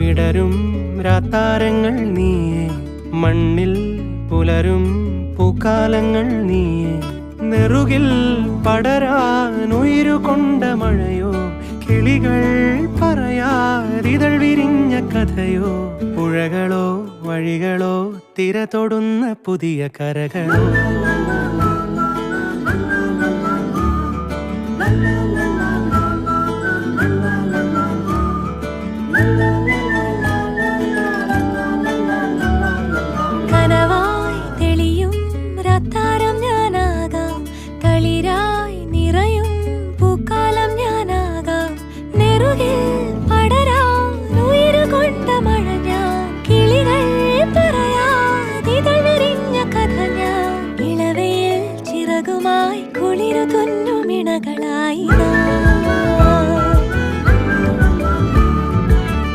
വിടരും രാത്താരങ്ങൾ നീയേ, മണ്ണിൽ പുലരും പൂക്കാലങ്ങൾ നീയേ. നെറുകിൽ പടരാനുയിരുകൊണ്ട മഴയോ, കിളികൾ പറയാതിതൾ വിരിഞ്ഞ കഥയോ. പുഴകളോ വഴികളോ തിര തൊടുന്ന പുതിയ കരകളോ.